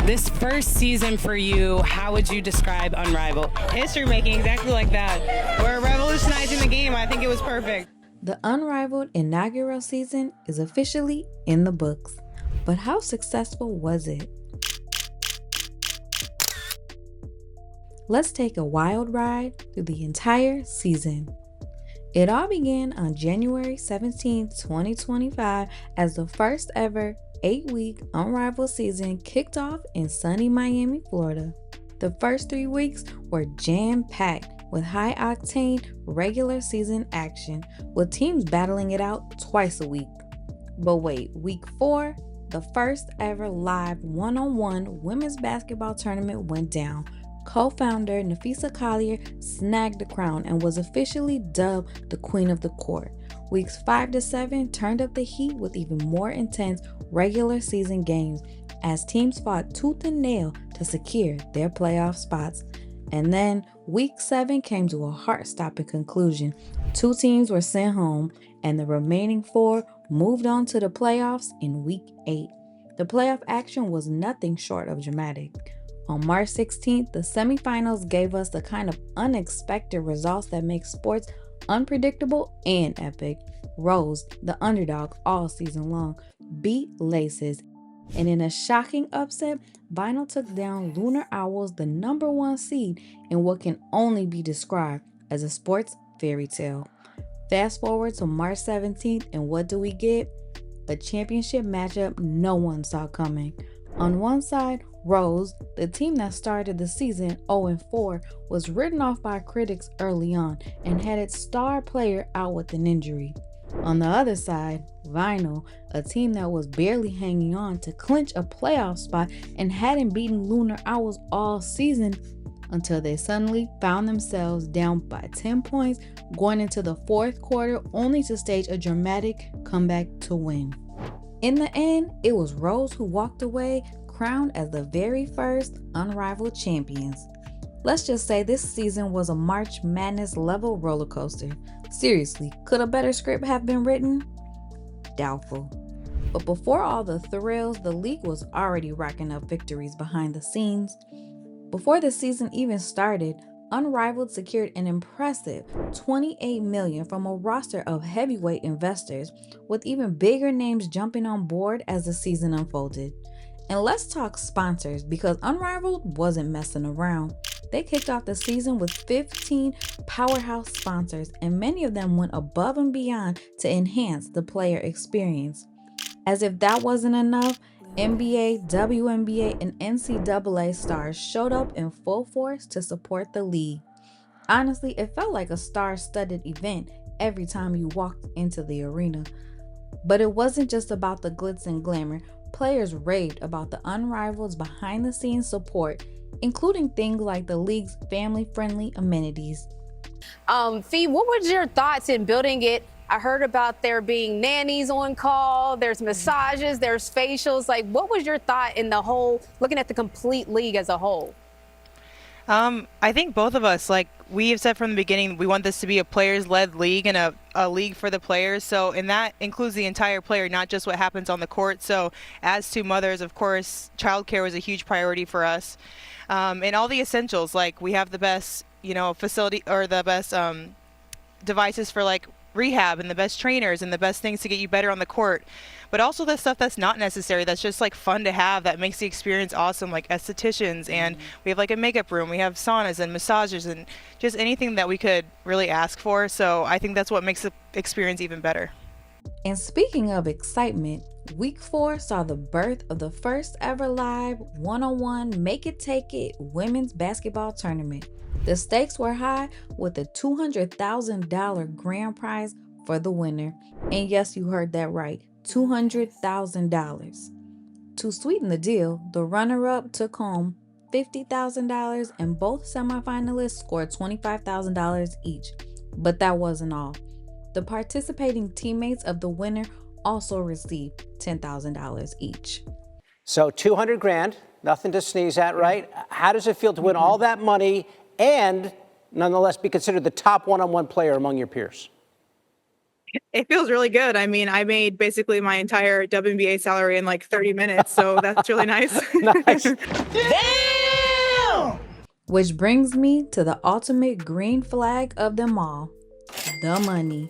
This first season for you, how would you describe Unrivaled? History making, exactly like that. We're revolutionizing the game. I think it was perfect. The Unrivaled inaugural season is officially in the books. But how successful was it? Let's take a wild ride through the entire season. It all began on January 17, 2025, as the first ever 8-week Unrivaled season kicked off in sunny Miami, Florida. The first 3 weeks were jam-packed with high-octane regular season action, with teams battling it out twice a week. But wait, week 4, the first ever live one-on-one women's basketball tournament went down. Co-founder Nafisa Collier snagged the crown and was officially dubbed the Queen of the Court. Weeks 5 to 7 turned up the heat with even more intense regular season games as teams fought tooth and nail to secure their playoff spots. And then week 7 came to a heart-stopping conclusion. 2 teams were sent home and the remaining 4 moved on to the playoffs in week 8. The playoff action was nothing short of dramatic. On March 16th, the semifinals gave us the kind of unexpected results that make sports unpredictable and epic. Rose, the underdog all season long, beat Laces, and in a shocking upset, Vinyl took down Lunar Owls, the number 1 seed in what can only be described as a sports fairy tale. Fast forward to March 17th, and what do we get? A championship matchup no one saw coming. On one side, Rose, the team that started the season 0-4, was written off by critics early on and had its star player out with an injury. On the other side, Vinyl, a team that was barely hanging on to clinch a playoff spot and hadn't beaten Lunar Owls all season until they suddenly found themselves down by 10 points going into the 4th quarter, only to stage a dramatic comeback to win. In the end, it was Rose who walked away crowned as the very first Unrivaled champions. Let's just say this season was a March Madness level roller coaster. Seriously, could a better script have been written? Doubtful. But before all the thrills, the league was already racking up victories behind the scenes. Before the season even started, Unrivaled secured an impressive $28 million from a roster of heavyweight investors, with even bigger names jumping on board as the season unfolded. And let's talk sponsors, because Unrivaled wasn't messing around. They kicked off the season with 15 powerhouse sponsors, and many of them went above and beyond to enhance the player experience. As if that wasn't enough, NBA, WNBA, and NCAA stars showed up in full force to support the league. Honestly, it felt like a star-studded event every time you walked into the arena. But it wasn't just about the glitz and glamour. Players raved about the Unrivaled's behind-the-scenes support, including things like the league's family-friendly amenities. Fee, what was your thoughts in building it? I heard about there being nannies on call, there's massages, there's facials. Like, what was your thought in the whole, looking at the complete league as a whole? I think both of us, like we have said from the beginning, we want this to be a players-led league and a league for the players. So, and that includes the entire player, not just what happens on the court. So, as two mothers, of course, childcare was a huge priority for us. And all the essentials, like we have the best, facility or the best devices for like rehab and the best trainers and the best things to get you better on the court, but also the stuff that's not necessary, that's just like fun to have, that makes the experience awesome, like estheticians, and we have like a makeup room, we have saunas and massages and just anything that we could really ask for. So I think that's what makes the experience even better. And speaking of excitement, week 4 saw the birth of the first ever live one-on-one Make It Take It women's basketball tournament. The stakes were high, with a $200,000 grand prize for the winner. And yes, you heard that right, $200,000. To sweeten the deal, the runner-up took home $50,000 and both semifinalists scored $25,000 each. But that wasn't all. The participating teammates of the winner also received $10,000 each. So 200 grand, nothing to sneeze at, right? How does it feel to win all that money and nonetheless be considered the top one-on-one player among your peers? It feels really good. I mean, I made basically my entire WNBA salary in like 30 minutes, so that's really nice. Nice. Which brings me to the ultimate green flag of them all, the money.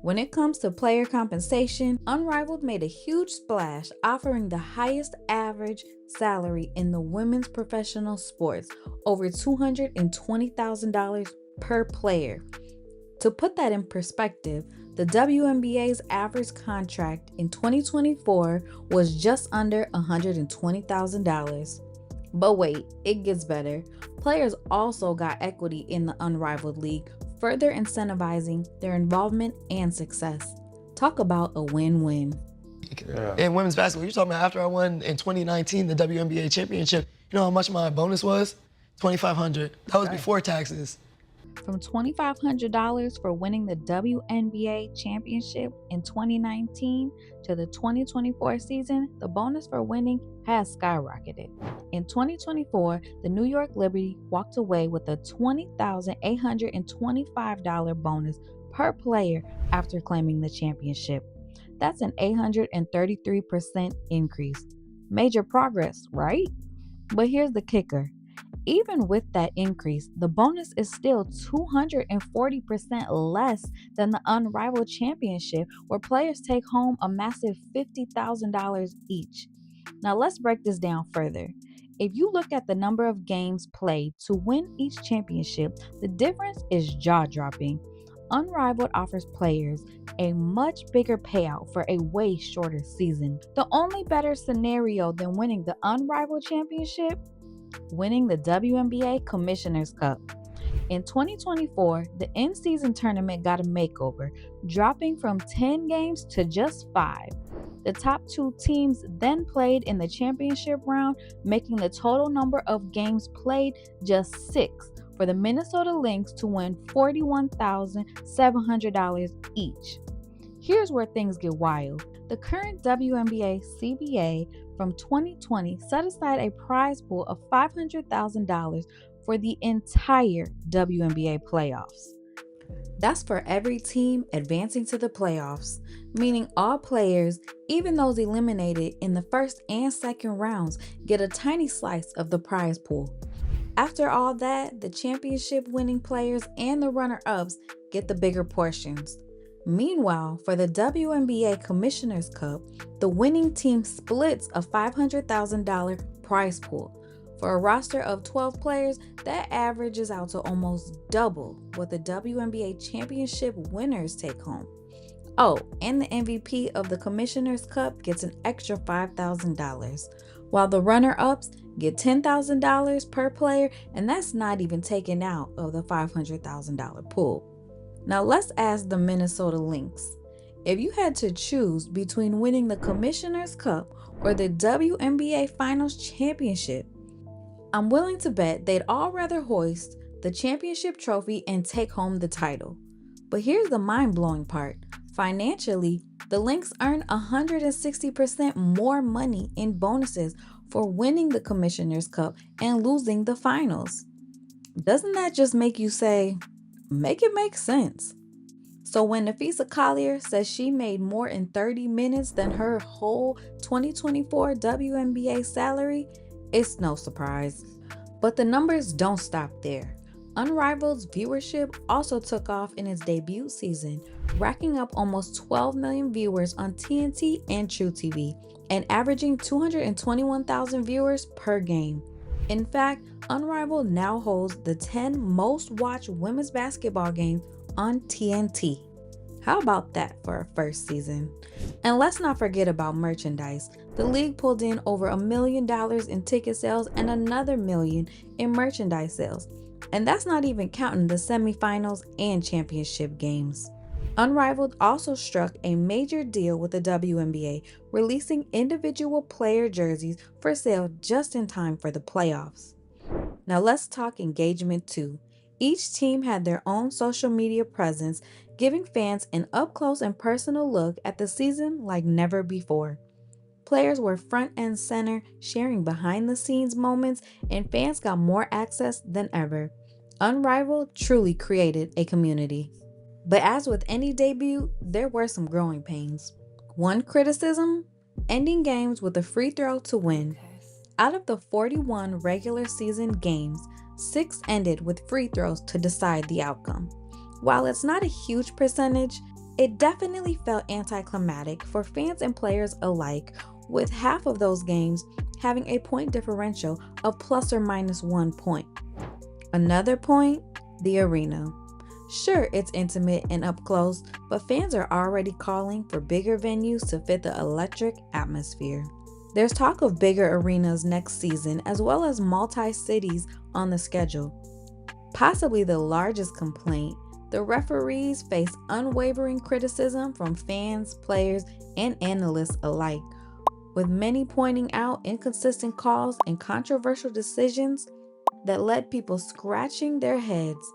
When it comes to player compensation, Unrivaled made a huge splash, offering the highest average salary in the women's professional sports, over $220,000 per player. To put that in perspective, the WNBA's average contract in 2024 was just under $120,000. But wait, it gets better. Players also got equity in the Unrivaled League, further incentivizing their involvement and success. Talk about a win-win. In women's basketball, you're talking about after I won in 2019 the WNBA championship, you know how much my bonus was? $2,500. That was before taxes. From $2,500 for winning the WNBA championship in 2019 to the 2024 season, the bonus for winning has skyrocketed. In 2024, the New York Liberty walked away with a $20,825 bonus per player after claiming the championship. That's an 833% increase. Major progress, right? But here's the kicker. Even with that increase, the bonus is still 240% less than the Unrivaled Championship, where players take home a massive $50,000 each. Now let's break this down further. If you look at the number of games played to win each championship, the difference is jaw-dropping. Unrivaled offers players a much bigger payout for a way shorter season. The only better scenario than winning the Unrivaled Championship: winning the WNBA Commissioner's Cup. In 2024, the in-season tournament got a makeover, dropping from 10 games to just 5. The top 2 teams then played in the championship round, making the total number of games played just 6 for the Minnesota Lynx to win $41,700 each. Here's where things get wild. The current WNBA CBA from 2020 set aside a prize pool of $500,000 for the entire WNBA playoffs. That's for every team advancing to the playoffs, meaning all players, even those eliminated in the first and second rounds, get a tiny slice of the prize pool. After all that, the championship winning players and the runner-ups get the bigger portions. Meanwhile, for the WNBA Commissioner's Cup, the winning team splits a $500,000 prize pool. For a roster of 12 players, that averages out to almost double what the WNBA Championship winners take home. Oh, and the MVP of the Commissioner's Cup gets an extra $5,000, while the runner-ups get $10,000 per player, and that's not even taken out of the $500,000 pool. Now let's ask the Minnesota Lynx. If you had to choose between winning the Commissioner's Cup or the WNBA Finals Championship, I'm willing to bet they'd all rather hoist the championship trophy and take home the title. But here's the mind-blowing part. Financially, the Lynx earn 160% more money in bonuses for winning the Commissioner's Cup and losing the finals. Doesn't that just make you say, make it make sense? So when Nafisa Collier says she made more in 30 minutes than her whole 2024 WNBA salary, it's no surprise. But the numbers don't stop there. Unrivaled's viewership also took off in its debut season, racking up almost 12 million viewers on TNT and truTV, and averaging 221,000 viewers per game. In fact, Unrivaled now holds the 10 most watched women's basketball games on TNT. How about that for a first season? And let's not forget about merchandise. The league pulled in over $1 million in ticket sales and another $1 million in merchandise sales. And that's not even counting the semifinals and championship games. Unrivaled also struck a major deal with the WNBA, releasing individual player jerseys for sale just in time for the playoffs. Now let's talk engagement too. Each team had their own social media presence, giving fans an up-close and personal look at the season like never before. Players were front and center, sharing behind-the-scenes moments, and fans got more access than ever. Unrivaled truly created a community. But as with any debut, there were some growing pains. One criticism, ending games with a free throw to win. Out of the 41 regular season games, 6 ended with free throws to decide the outcome. While it's not a huge percentage, it definitely felt anticlimactic for fans and players alike, with half of those games having a point differential of plus or minus 1 point. Another point, the arena. Sure, it's intimate and up close, but fans are already calling for bigger venues to fit the electric atmosphere. There's talk of bigger arenas next season, as well as multi-cities on the schedule. Possibly the largest complaint, the referees face unwavering criticism from fans, players, and analysts alike, with many pointing out inconsistent calls and controversial decisions that led people scratching their heads.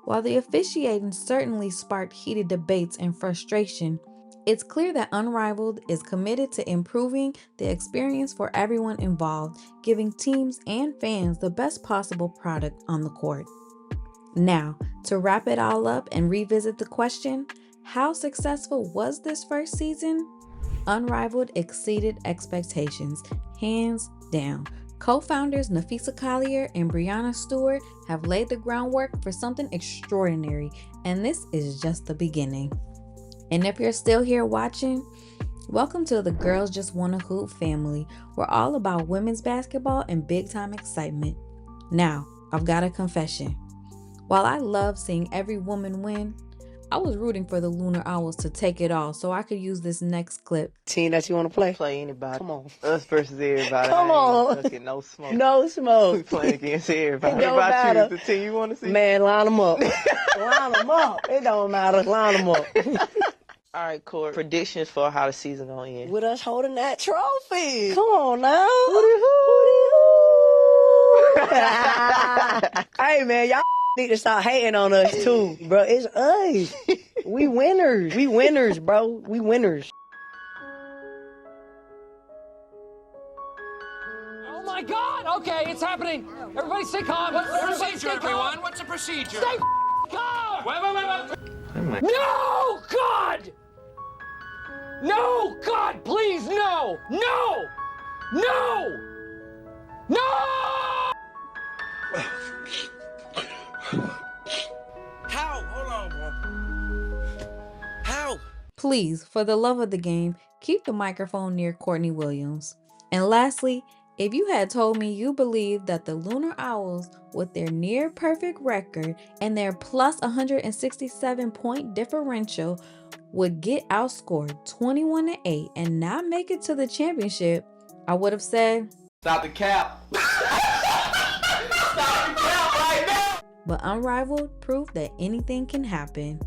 While the officiating certainly sparked heated debates and frustration, it's clear that Unrivaled is committed to improving the experience for everyone involved, giving teams and fans the best possible product on the court. Now, to wrap it all up and revisit the question, how successful was this first season? Unrivaled exceeded expectations, hands down. Co-founders Nafisa Collier and Brianna Stewart have laid the groundwork for something extraordinary, and this is just the beginning. And if you're still here watching, welcome to the Girls Just Wanna Hoop family. We're all about women's basketball and big-time excitement. Now, I've got a confession. While I love seeing every woman win, I was rooting for the Lunar Owls to take it all so I could use this next clip. Team that you want to play? Play anybody. Come on. Us versus everybody. Come on. Let's get no smoke. No smoke. We playing against everybody. It don't What about matter. you? The team you want to see? Man, line them up. Line them up. It don't matter. Line them up. All right, Court. Predictions for how the season gonna end. With us holding that trophy. Come on now. Hey, man, y'all need to stop hating on us, too, bro. It's us. We winners. We winners, bro. We winners. Oh my God! Okay, it's happening. Everybody stay calm. What's the procedure, everyone? What's the procedure? Stay calm. Wait. No, God! No, God, please, no! No! No! No! How? Hold on, bro. How? Please, for the love of the game, keep the microphone near Courtney Williams. And lastly, if you had told me you believed that the Lunar Owls, with their near perfect record and their plus 167 point differential, would get outscored 21-8 and not make it to the championship, I would have said, Stop the cap. Stop the cap right now. But Unrivaled proved that anything can happen.